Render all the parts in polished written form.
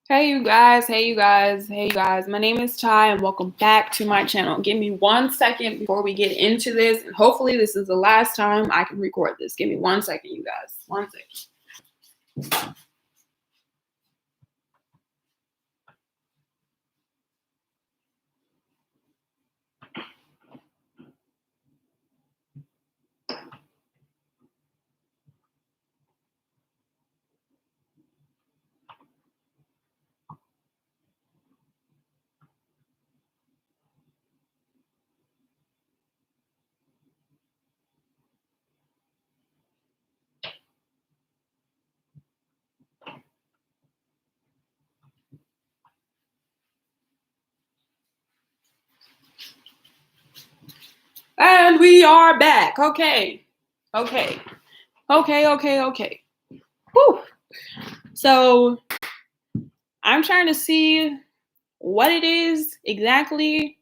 Hey you guys, hey you guys, hey you guys. My name is Ty and welcome back to my channel. Give me 1 second before we get into this, and hopefully this is the last time I can record this. Give me 1 second, you guys. 1 second. And we are back. Okay. Whew. So I'm trying to see what it is exactly.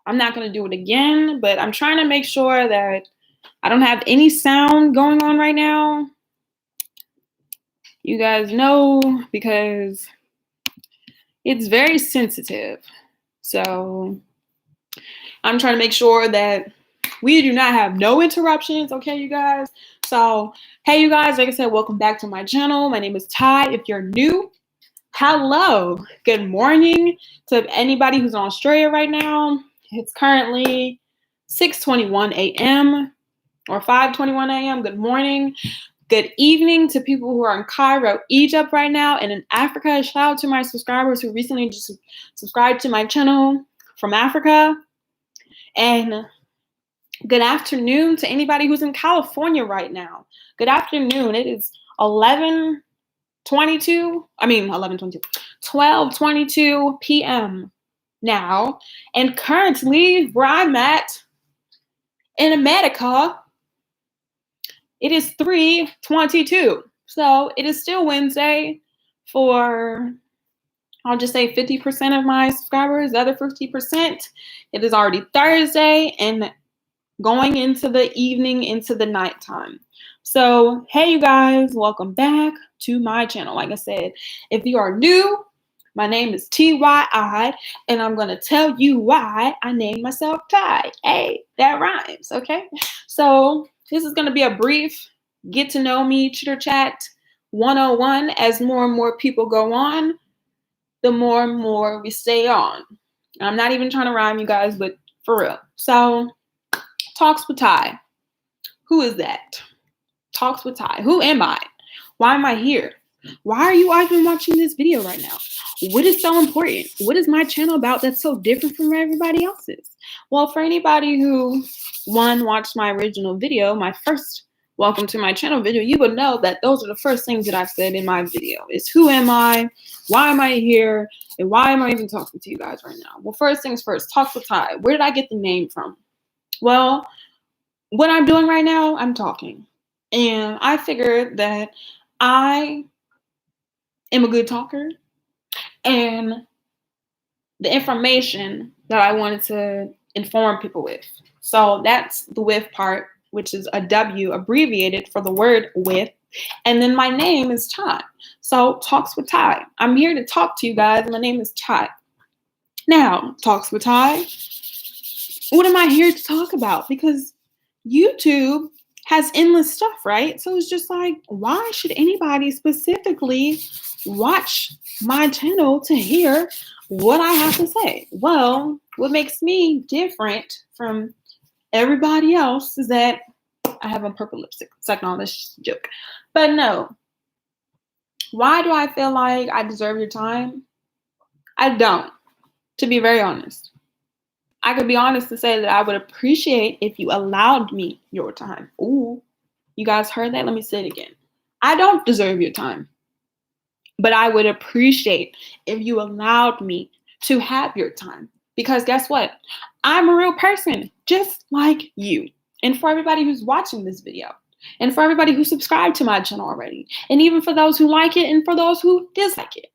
I'm not going to do it again, but I'm trying to make sure that I don't have any sound going on right now. You guys know, because it's very sensitive. So I'm trying to make sure that we do not have no interruptions. Okay, you guys. So, hey, you guys, like I said, welcome back to my channel. My name is Ty. If you're new, hello. Good morning to anybody who's in Australia right now. It's currently 6:21 a.m. or 5:21 a.m. Good morning. Good evening to people who are in Cairo, Egypt right now, and in Africa. Shout out to my subscribers who recently just subscribed to my channel from Africa. And good afternoon to anybody who's in California right now. Good afternoon. It is 12:22 p.m. now. And currently, where I'm at in America, it is 3:22. So it is still Wednesday for, I'll just say 50% of my subscribers. The other 50%, it is already Thursday and going into the evening, into the nighttime. So, hey, you guys, welcome back to my channel. Like I said, if you are new, my name is TYI, and I'm going to tell you why I named myself Ty. Hey, that rhymes, okay? So, this is going to be a brief get to know me, chitter chat 101. As more and more people go on, the more and more we stay on. I'm not even trying to rhyme, you guys, but for real. So, Talks with Ty. Who is that? Talks with Ty. Who am I? Why am I here? Why are you even watching this video right now? What is so important? What is my channel about that's so different from everybody else's? Well, for anybody who, watched my original video, my first welcome to my channel video, you would know that those are the first things that I've said in my video. Is who am I? Why am I here? And why am I even talking to you guys right now? Well, first things first, Talks with Ty. Where did I get the name from? Well, what I'm doing right now, I'm talking. And I figured that I am a good talker. And the information that I wanted to inform people with. So that's the with part, which is a W abbreviated for the word with. And then my name is Ty. So Talks with Ty. I'm here to talk to you guys. My name is Ty. Now, Talks with Ty. What am I here to talk about? Because YouTube has endless stuff, right? So it's just like, why should anybody specifically watch my channel to hear what I have to say? Well, what makes me different from everybody else is that I have a purple lipstick. Second on this joke. But no. Why do I feel like I deserve your time? I don't, to be very honest. I could be honest to say that I would appreciate if you allowed me your time. Ooh, you guys heard that? Let me say it again. I don't deserve your time, but I would appreciate if you allowed me to have your time. Because guess what? I'm a real person, just like you. And for everybody who's watching this video, and for everybody who subscribed to my channel already, and even for those who like it and for those who dislike it.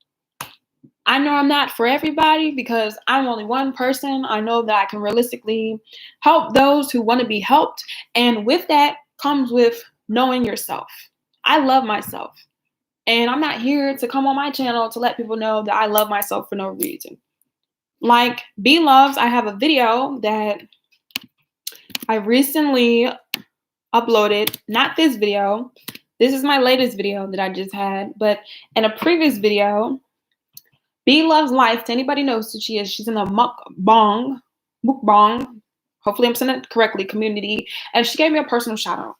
I know I'm not for everybody because I'm only one person. I know that I can realistically help those who want to be helped. And with that comes with knowing yourself. I love myself. And I'm not here to come on my channel to let people know that I love myself for no reason. Like B Loves, I have a video that I recently uploaded, not this video. This is my latest video that I just had, but in a previous video, B Loves Life, to anybody knows who she is, she's in a mukbang, hopefully I'm saying it correctly, community, and she gave me a personal shout out.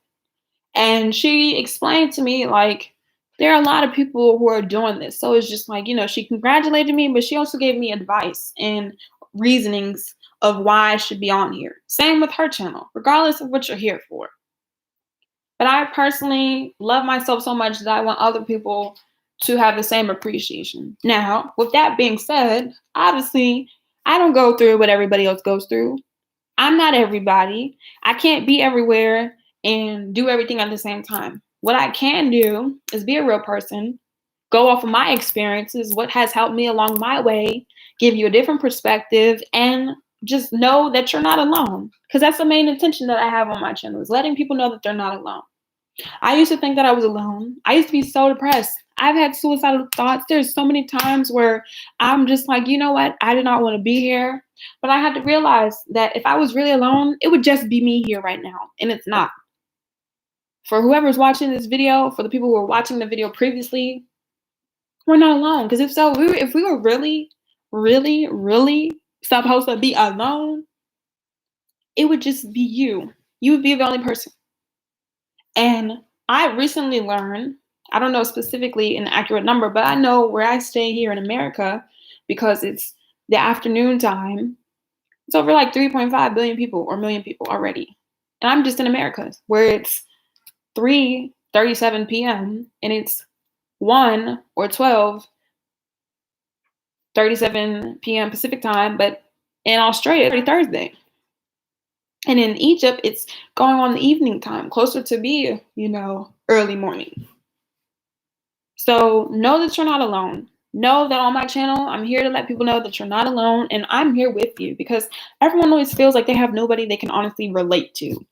And she explained to me, like, there are a lot of people who are doing this. So it's just like, she congratulated me, but she also gave me advice and reasonings of why I should be on here. Same with her channel, regardless of what you're here for. But I personally love myself so much that I want other people to have the same appreciation. Now, with that being said, obviously, I don't go through what everybody else goes through. I'm not everybody. I can't be everywhere and do everything at the same time. What I can do is be a real person, go off of my experiences, what has helped me along my way, give you a different perspective, and just know that you're not alone. Because that's the main intention that I have on my channel, is letting people know that they're not alone. I used to think that I was alone. I used to be so depressed. I've had suicidal thoughts. There's so many times where I'm just like, you know what? I did not want to be here. But I had to realize that if I was really alone, it would just be me here right now. And it's not. For whoever's watching this video, for the people who were watching the video previously, we're not alone. Because if so, if we were really, really, really supposed to be alone, it would just be you. You would be the only person. And I recently learned, I don't know specifically an accurate number, but I know where I stay here in America, because it's the afternoon time, it's over like 3.5 billion people or million people already. And I'm just in America, where it's 3:37 p.m. and it's 1 or 12:37 p.m. Pacific time, but in Australia, it's Thursday. And in Egypt, it's going on the evening time, closer to be, early morning. So know that you're not alone. Know that on my channel, I'm here to let people know that you're not alone, and I'm here with you, because everyone always feels like they have nobody they can honestly relate to.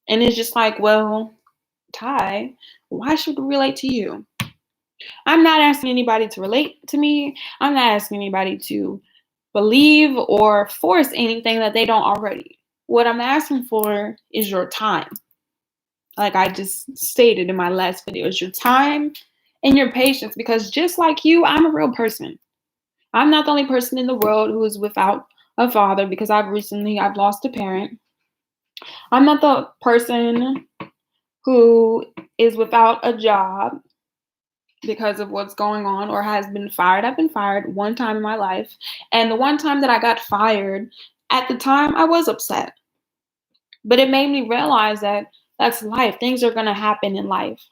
And it's just like, well, Ty, why should we relate to you? I'm not asking anybody to relate to me. I'm not asking anybody to believe or force anything that they don't already. What I'm asking for is your time. Like I just stated in my last video, it's your time and your patience, because just like you, I'm a real person. I'm not the only person in the world who is without a father, because I've lost a parent. I'm not the person who is without a job because of what's going on or has been fired. I've been fired one time in my life. And the one time that I got fired, at the time I was upset. But it made me realize that that's life. Things are going to happen in life.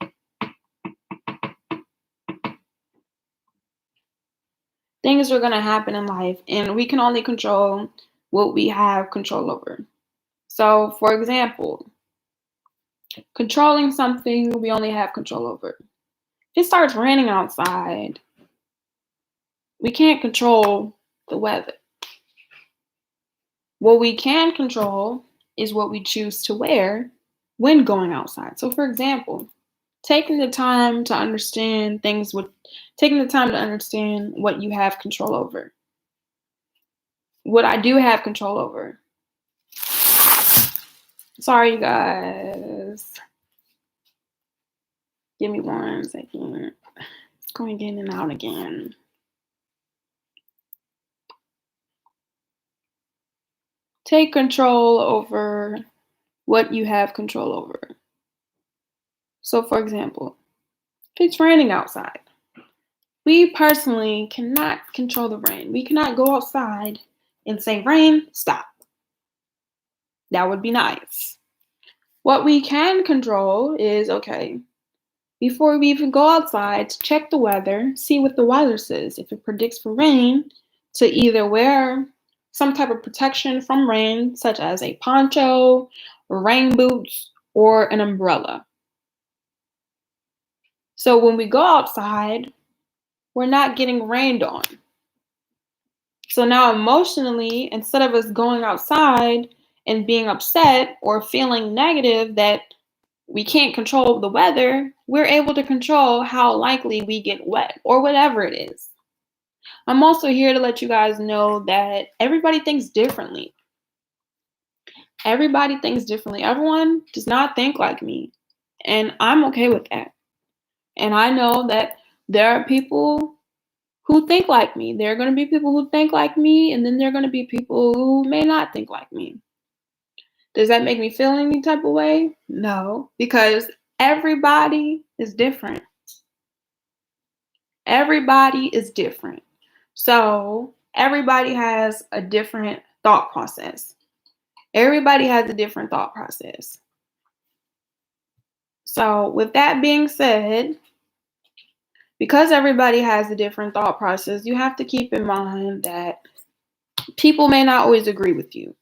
Things are going to happen in life, and we can only control what we have control over. So, for example, controlling something we only have control over. If it starts raining outside, we can't control the weather. What we can control is what we choose to wear when going outside. So, for example, taking the time to understand what you have control over. What I do have control over. Sorry, you guys. Give me 1 second. It's going in and out again. Take control over what you have control over. So, for example, if it's raining outside, we personally cannot control the rain. We cannot go outside and say, rain, stop. That would be nice. What we can control is, okay, before we even go outside, to check the weather, see what the weather says. If it predicts for rain, to either wear some type of protection from rain, such as a poncho, rain boots, or an umbrella. So when we go outside, we're not getting rained on. So now emotionally, instead of us going outside and being upset or feeling negative that we can't control the weather, we're able to control how likely we get wet or whatever it is. I'm also here to let you guys know that everybody thinks differently. Everybody thinks differently. Everyone does not think like me. And I'm okay with that. And I know that there are people who think like me. There are going to be people who think like me, and then there are going to be people who may not think like me. Does that make me feel any type of way? No, because everybody is different. Everybody is different. So everybody has a different thought process. Everybody has a different thought process. So with that being said, because everybody has a different thought process, you have to keep in mind that people may not always agree with you.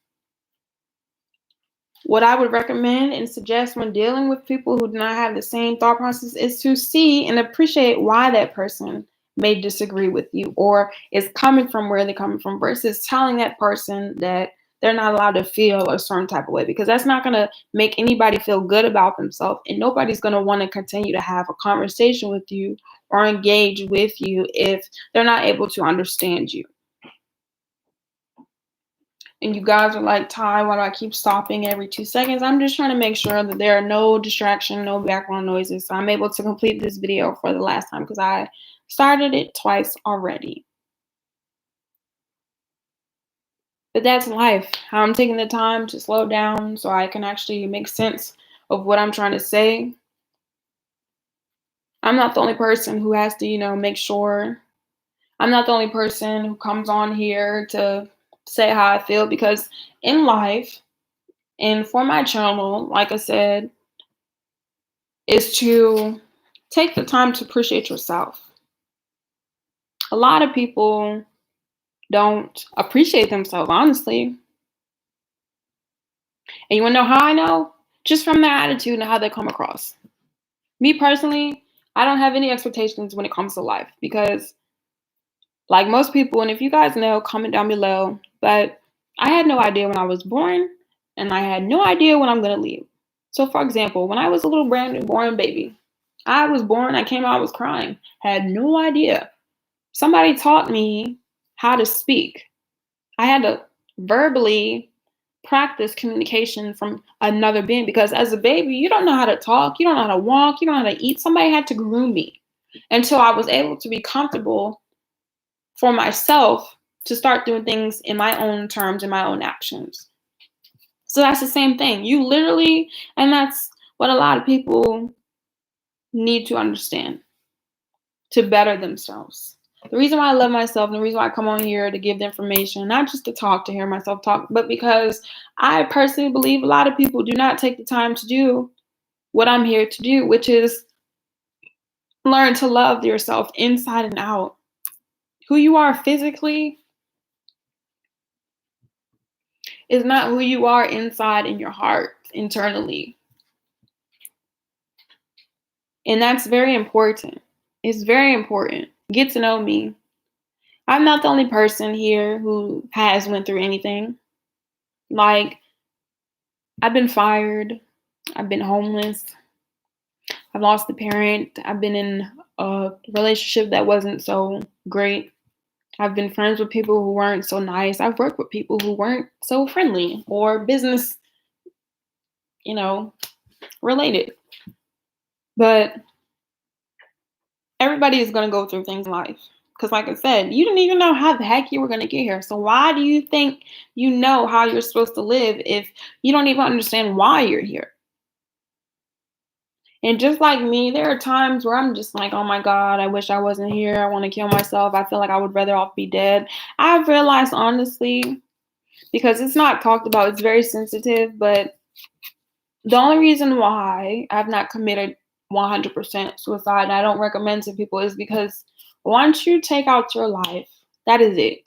What I would recommend and suggest when dealing with people who do not have the same thought process is to see and appreciate why that person may disagree with you or is coming from where they're coming from versus telling that person that they're not allowed to feel a certain type of way, because that's not going to make anybody feel good about themselves, and nobody's going to want to continue to have a conversation with you or engage with you if they're not able to understand you. And you guys are like, Ty, why do I keep stopping every 2 seconds? I'm just trying to make sure that there are no distraction, no background noises, so I'm able to complete this video for the last time because I started it twice already. But that's life. How I'm taking the time to slow down so I can actually make sense of what I'm trying to say. I'm not the only person who has to, make sure. I'm not the only person who comes on here to say how I feel, because in life, and for my channel, like I said, is to take the time to appreciate yourself. A lot of people don't appreciate themselves, honestly. And you want to know how I know? Just from their attitude and how they come across. Me personally, I don't have any expectations when it comes to life because, like most people, and if you guys know, comment down below, but I had no idea when I was born, and I had no idea when I'm going to leave. So, for example, when I was a little brand new born baby, I was born, I came out, I was crying, had no idea. Somebody taught me how to speak. I had to verbally practice communication from another being because as a baby, you don't know how to talk, you don't know how to walk, you don't know how to eat. Somebody had to groom me until I was able to be comfortable for myself to start doing things in my own terms and my own actions. So that's the same thing. You literally, and that's what a lot of people need to understand to better themselves. The reason why I love myself and the reason why I come on here to give the information, not just to talk, to hear myself talk, but because I personally believe a lot of people do not take the time to do what I'm here to do, which is learn to love yourself inside and out. Who you are physically is not who you are inside in your heart, internally. And that's very important. It's very important. Get to know me. I'm not the only person here who has went through anything. Like, I've been fired. I've been homeless. I've lost a parent. I've been in a relationship that wasn't so great. I've been friends with people who weren't so nice. I've worked with people who weren't so friendly or business, related. But everybody is going to go through things in life. Because like I said, you didn't even know how the heck you were going to get here. So why do you think you know how you're supposed to live if you don't even understand why you're here? And just like me, there are times where I'm just like, oh my God, I wish I wasn't here. I want to kill myself. I feel like I would rather off be dead. I've realized, honestly, because it's not talked about, it's very sensitive, but the only reason why I've not committed 100% suicide, and I don't recommend to people, is because once you take out your life, that is it.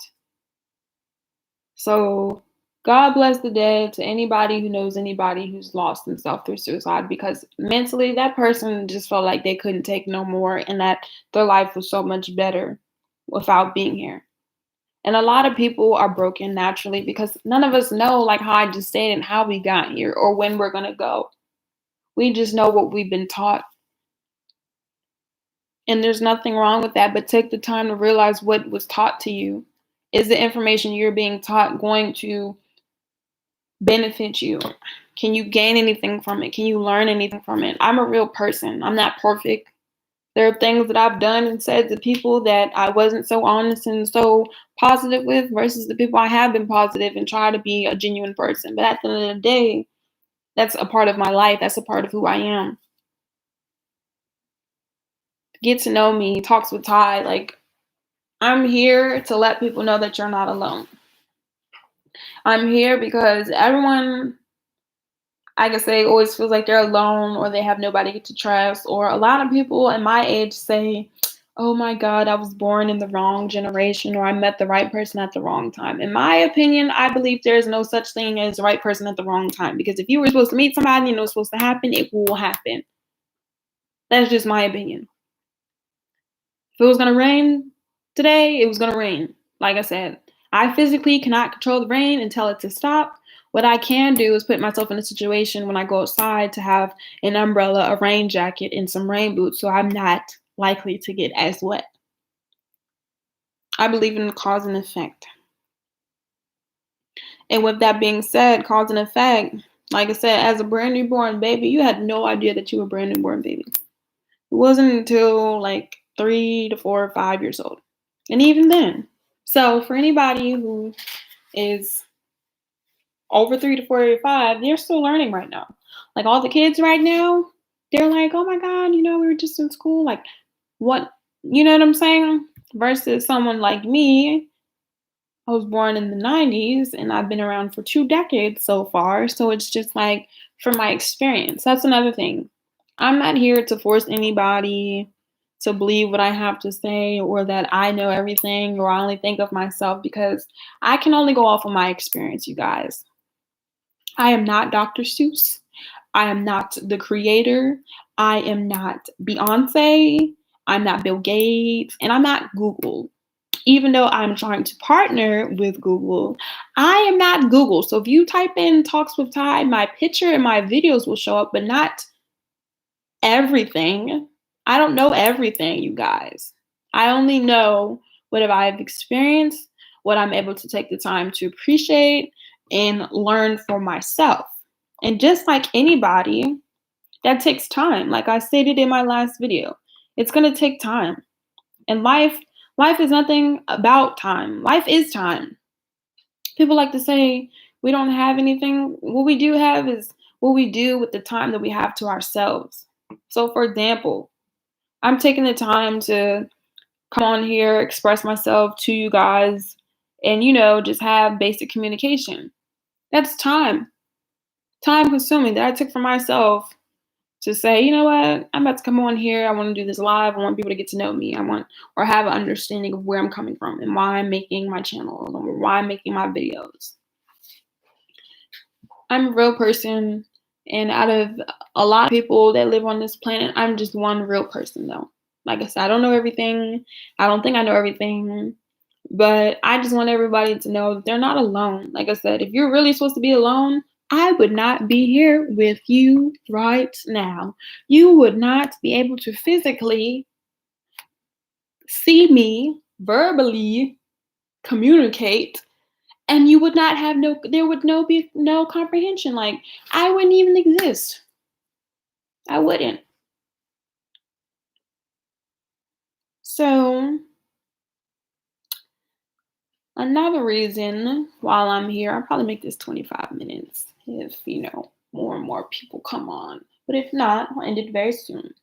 So God bless the dead to anybody who knows anybody who's lost themselves through suicide, because mentally that person just felt like they couldn't take no more and that their life was so much better without being here. And a lot of people are broken naturally because none of us know, like how I just stated, how we got here or when we're going to go. We just know what we've been taught. And there's nothing wrong with that, but take the time to realize what was taught to you. Is the information you're being taught going to benefit you? Can you gain anything from it? Can you learn anything from it? I'm a real person. I'm not perfect. There are things that I've done and said to people that I wasn't so honest and so positive with versus the people I have been positive and try to be a genuine person. But at the end of the day, that's a part of my life. That's a part of who I am. Get to know me, talks with Ty. Like, I'm here to let people know that you're not alone. I'm here because everyone, I can say, always feels like they're alone or they have nobody to trust. Or a lot of people in my age say, oh my God, I was born in the wrong generation or I met the right person at the wrong time. In my opinion, I believe there is no such thing as the right person at the wrong time. Because if you were supposed to meet somebody and it was supposed to happen, it will happen. That's just my opinion. If it was going to rain today, it was going to rain. Like I said, I physically cannot control the rain and tell it to stop. What I can do is put myself in a situation when I go outside to have an umbrella, a rain jacket, and some rain boots so I'm not likely to get as wet. I believe in cause and effect. And with that being said, cause and effect, like I said, as a brand new born baby, you had no idea that you were a brand new born baby. It wasn't until like 3 to 4 or 5 years old. And even then. So for anybody who is over 3 to 4 or 5, they're still learning right now. Like all the kids right now, they're like, oh my God, we were just in school. Like what, you know what I'm saying? Versus someone like me, I was born in the 90s and I've been around for 2 decades so far. So it's just like from my experience. That's another thing. I'm not here to force anybody to believe what I have to say or that I know everything or I only think of myself because I can only go off of my experience, you guys. I am not Dr. Seuss. I am not the creator. I am not Beyonce. I'm not Bill Gates. And I'm not Google. Even though I'm trying to partner with Google, I am not Google. So if you type in Talks with Ty, my picture and my videos will show up, but not everything. I don't know everything, you guys. I only know what I've experienced, what I'm able to take the time to appreciate and learn for myself. And just like anybody, that takes time. Like I stated in my last video, it's going to take time. And life is nothing about time. Life is time. People like to say we don't have anything. What we do have is what we do with the time that we have to ourselves. So for example, I'm taking the time to come on here, express myself to you guys, and just have basic communication. That's time consuming that I took for myself to say, you know what, I'm about to come on here. I want to do this live. I want people to get to know me. I want or have an understanding of where I'm coming from and why I'm making my channel or why I'm making my videos. I'm a real person, and out of a lot of people that live on this planet, I'm just one real person though. Like I said, I don't know everything. I don't think I know everything. But I just want everybody to know that they're not alone. Like I said, if you're really supposed to be alone, I would not be here with you right now. You would not be able to physically see me, verbally communicate, and you would not have there would be no comprehension. Like I wouldn't even exist. I wouldn't. So another reason while I'm here, I'll probably make this 25 minutes if, more and more people come on. But if not, I'll end it very soon.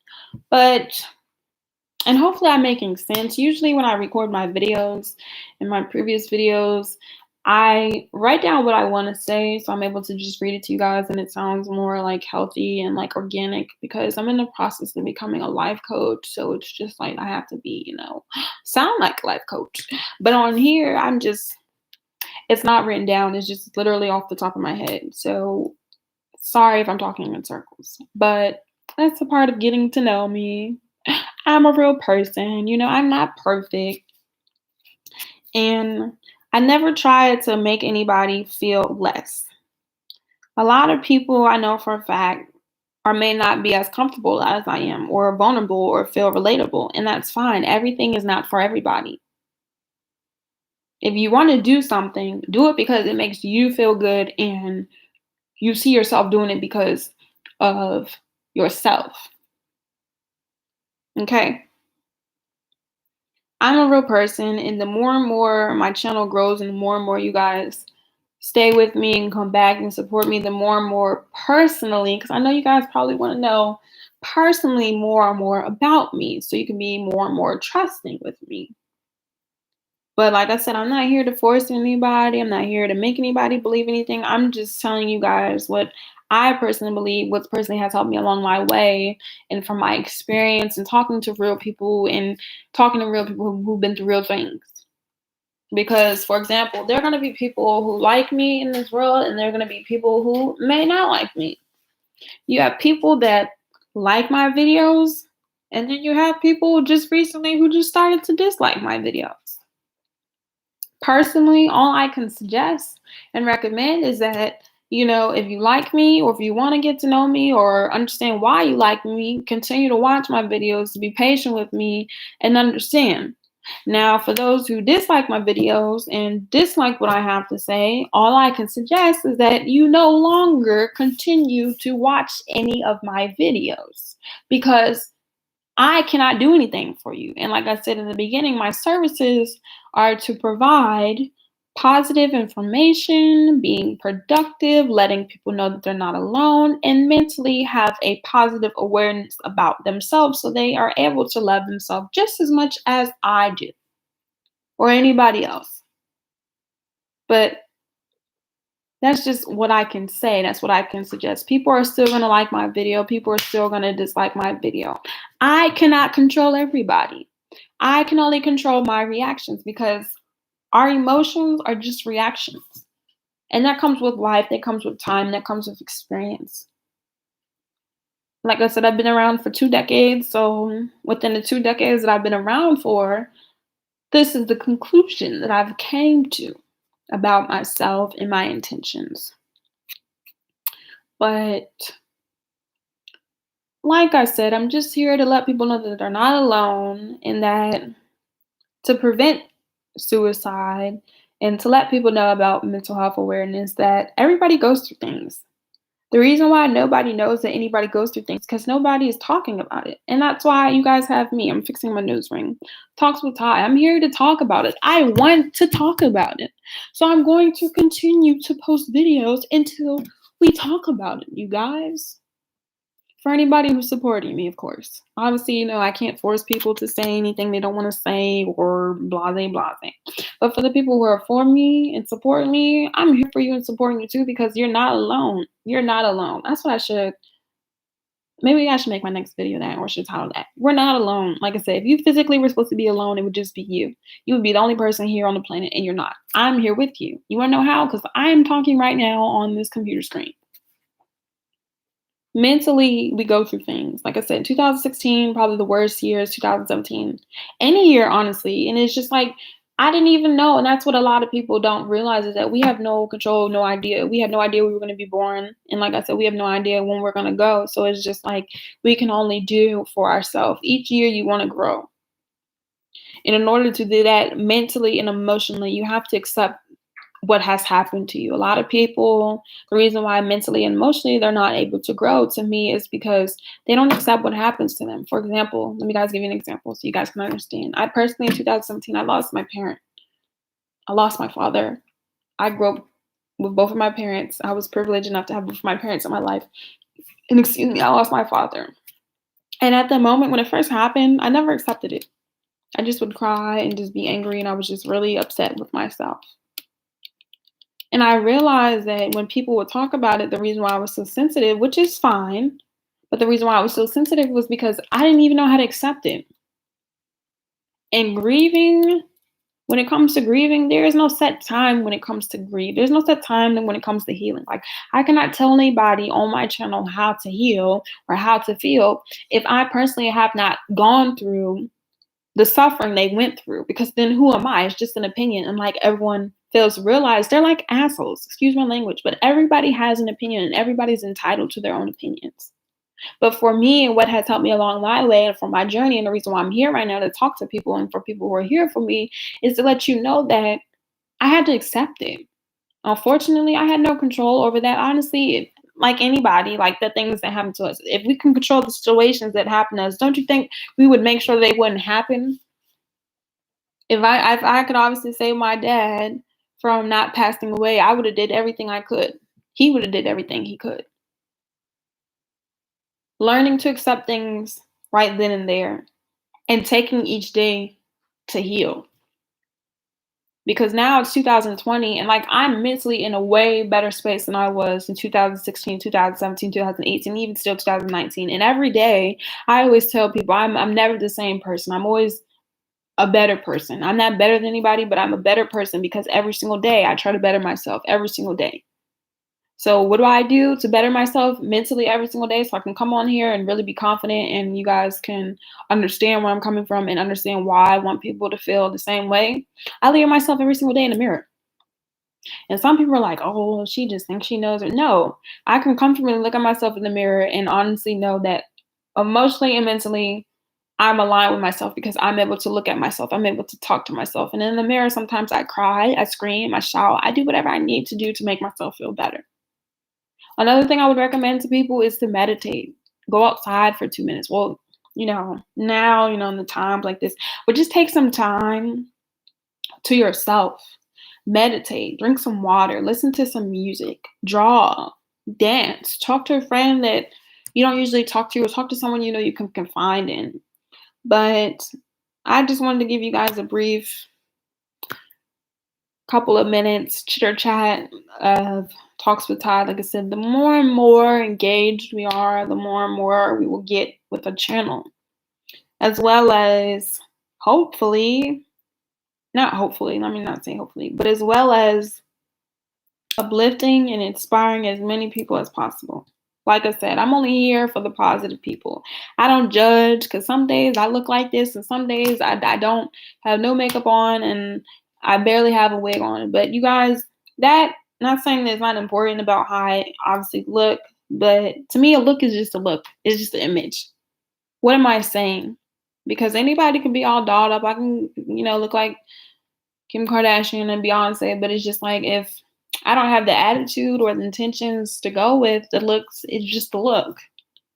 And hopefully I'm making sense. Usually when I record my videos and my previous videos, I write down what I want to say so I'm able to just read it to you guys and it sounds more like healthy and like organic because I'm in the process of becoming a life coach. So it's just like I have to be, sound like a life coach. But on here, it's not written down. It's just literally off the top of my head. So sorry if I'm talking in circles, but that's a part of getting to know me. I'm a real person. I'm not perfect. And I never try to make anybody feel less. A lot of people I know for a fact or may not be as comfortable as I am, or vulnerable, or feel relatable. And that's fine. Everything is not for everybody. If you want to do something, do it because it makes you feel good and you see yourself doing it because of yourself. Okay. I'm a real person, and the more and more my channel grows and the more you guys stay with me and come back and support me, the more and more personally, because I know you guys probably want to know personally more and more about me so you can be more and more trusting with me. But like I said, I'm not here to force anybody. I'm not here to make anybody believe anything. I'm just telling you guys what I personally believe, what personally has helped me along my way, and from my experience and talking to real people and talking to real people who've been through real things. Because, for example, there are going to be people who like me in this world, and there are going to be people who may not like me. You have people that like my videos, and then you have people just recently who just started to dislike my videos. Personally, all I can suggest and recommend is that, if you like me or if you want to get to know me or understand why you like me, continue to watch my videos, to be patient with me and understand. Now, for those who dislike my videos and dislike what I have to say, all I can suggest is that you no longer continue to watch any of my videos because I cannot do anything for you. And like I said in the beginning, my services are to provide positive information, being productive, letting people know that they're not alone, and mentally have a positive awareness about themselves so they are able to love themselves just as much as I do or anybody else. But that's just what I can say. That's what I can suggest. People are still going to like my video. People are still going to dislike my video. I cannot control everybody. I can only control my reactions because our emotions are just reactions. And that comes with life, that comes with time, that comes with experience. Like I said, I've been around for 2 decades. So within the 2 decades that I've been around for, this is the conclusion that I've came to about myself and my intentions. But like I said, I'm just here to let people know that they're not alone and that to prevent suicide and to let people know about mental health awareness that everybody goes through things. The reason why nobody knows that anybody goes through things because nobody is talking about it. And that's why you guys have me. I'm fixing my nose ring. Talks with Ty. I'm here to talk about it. I want to talk about it. So I'm going to continue to post videos until we talk about it, you guys. For anybody who's supporting me, of course. Obviously, I can't force people to say anything they don't want to say or blase blase. But for the people who are for me and support me, I'm here for you and supporting you too because you're not alone. You're not alone. That's what maybe I should make my next video that or should title that. We're not alone. Like I said, if you physically were supposed to be alone, it would just be you. You would be the only person here on the planet and you're not. I'm here with you. You want to know how? Because I am talking right now on this computer screen. Mentally, we go through things. Like I said, 2016, probably the worst year is 2017. Any year, honestly. And it's just like, I didn't even know. And that's what a lot of people don't realize is that we have no control, no idea. We had no idea we were going to be born. And like I said, we have no idea when we're going to go. So it's just like we can only do for ourselves. Each year you want to grow. And in order to do that mentally and emotionally, you have to accept what has happened to you. A lot of people, the reason why mentally and emotionally they're not able to grow to me is because they don't accept what happens to them. For example, let me guys give you an example so you guys can understand. I personally, in 2017, I lost my parent. I lost my father. I grew up with both of my parents. I was privileged enough to have both of my parents in my life. And excuse me, I lost my father. And at the moment when it first happened, I never accepted it. I just would cry and just be angry, and I was just really upset with myself. And I realized that when people would talk about it, the reason why I was so sensitive, which is fine, but the reason why I was so sensitive was because I didn't even know how to accept it. And grieving, when it comes to grieving, there is no set time when it comes to grieve. There's no set time when it comes to healing. Like, I cannot tell anybody on my channel how to heal or how to feel if I personally have not gone through the suffering they went through, because then who am I? It's just an opinion. And like everyone fails to realize, they're like assholes, excuse my language, but everybody has an opinion and everybody's entitled to their own opinions. But for me, and what has helped me along my way and for my journey, and the reason why I'm here right now to talk to people and for people who are here for me, is to let you know that I had to accept it. Unfortunately, I had no control over that. Honestly, like anybody, like the things that happen to us, if we can control the situations that happen to us, don't you think we would make sure they wouldn't happen? If I could obviously save my dad from not passing away, I would have did everything I could. He would have did everything he could. Learning to accept things right then and there and taking each day to heal. Because now it's 2020 and like I'm mentally in a way better space than I was in 2016, 2017, 2018, even still 2019. And every day I always tell people I'm never the same person. I'm always a better person. I'm not better than anybody, but I'm a better person because every single day I try to better myself every single day. So what do I do to better myself mentally every single day so I can come on here and really be confident and you guys can understand where I'm coming from and understand why I want people to feel the same way? I look at myself every single day in the mirror. And some people are like, oh, she just thinks she knows it. No, I can comfortably look at myself in the mirror and honestly know that emotionally and mentally I'm aligned with myself because I'm able to look at myself. I'm able to talk to myself. And in the mirror, sometimes I cry, I scream, I shout, I do whatever I need to do to make myself feel better. Another thing I would recommend to people is to meditate. Go outside for 2 minutes. Well, now, in the times like this, but just take some time to yourself. Meditate, drink some water, listen to some music, draw, dance, talk to a friend that you don't usually talk to, or talk to someone you can confide in. But I just wanted to give you guys a brief couple of minutes chitter chat of Talks with Todd. Like I said, the more and more engaged we are, the more and more we will get with the channel, as well as hopefully, not hopefully, let me not say hopefully, but as well as uplifting and inspiring as many people as possible. Like I said, I'm only here for the positive people. I don't judge because some days I look like this and some days I don't have no makeup on and I barely have a wig on. But you guys, that, not saying that it's not important about how I obviously look, but to me, a look is just a look. It's just an image. What am I saying? Because anybody can be all dolled up. I can, look like Kim Kardashian and Beyonce, but it's just like if I don't have the attitude or the intentions to go with the looks, it's just the look.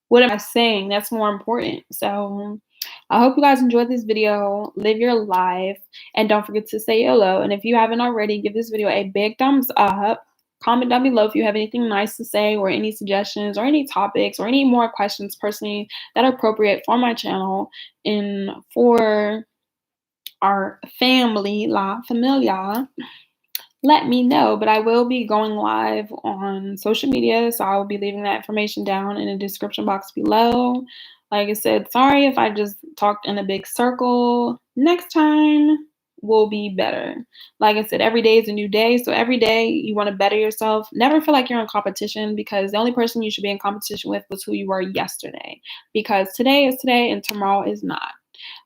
What am I saying? That's more important. So I hope you guys enjoyed this video. Live your life and don't forget to say YOLO. And if you haven't already, give this video a big thumbs up. Comment down below if you have anything nice to say or any suggestions or any topics or any more questions personally that are appropriate for my channel and for our family, La Familia. Let me know, but I will be going live on social media, so I will be leaving that information down in the description box below. Like I said, sorry if I just talked in a big circle. Next time will be better. Like I said, every day is a new day, so every day you want to better yourself. Never feel like you're in competition because the only person you should be in competition with was who you were yesterday, because today is today and tomorrow is not.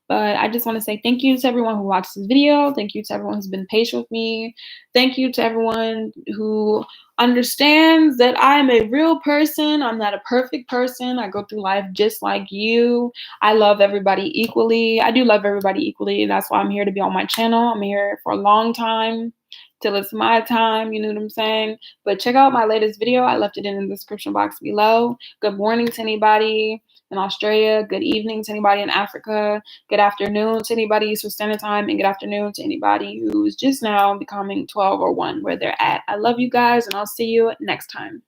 But I just want to say thank you to everyone who watched this video. Thank you to everyone who's been patient with me. Thank you to everyone who understands that I am a real person. I'm not a perfect person. I go through life just like you. I love everybody equally. I do love everybody equally. That's why I'm here to be on my channel. I'm here for a long time till it's my time. You know what I'm saying? But check out my latest video. I left it in the description box below. Good morning to anybody in Australia. Good evening to anybody in Africa. Good afternoon to anybody Eastern Standard Time, and good afternoon to anybody who's just now becoming 12 or 1 where they're at. I love you guys, and I'll see you next time.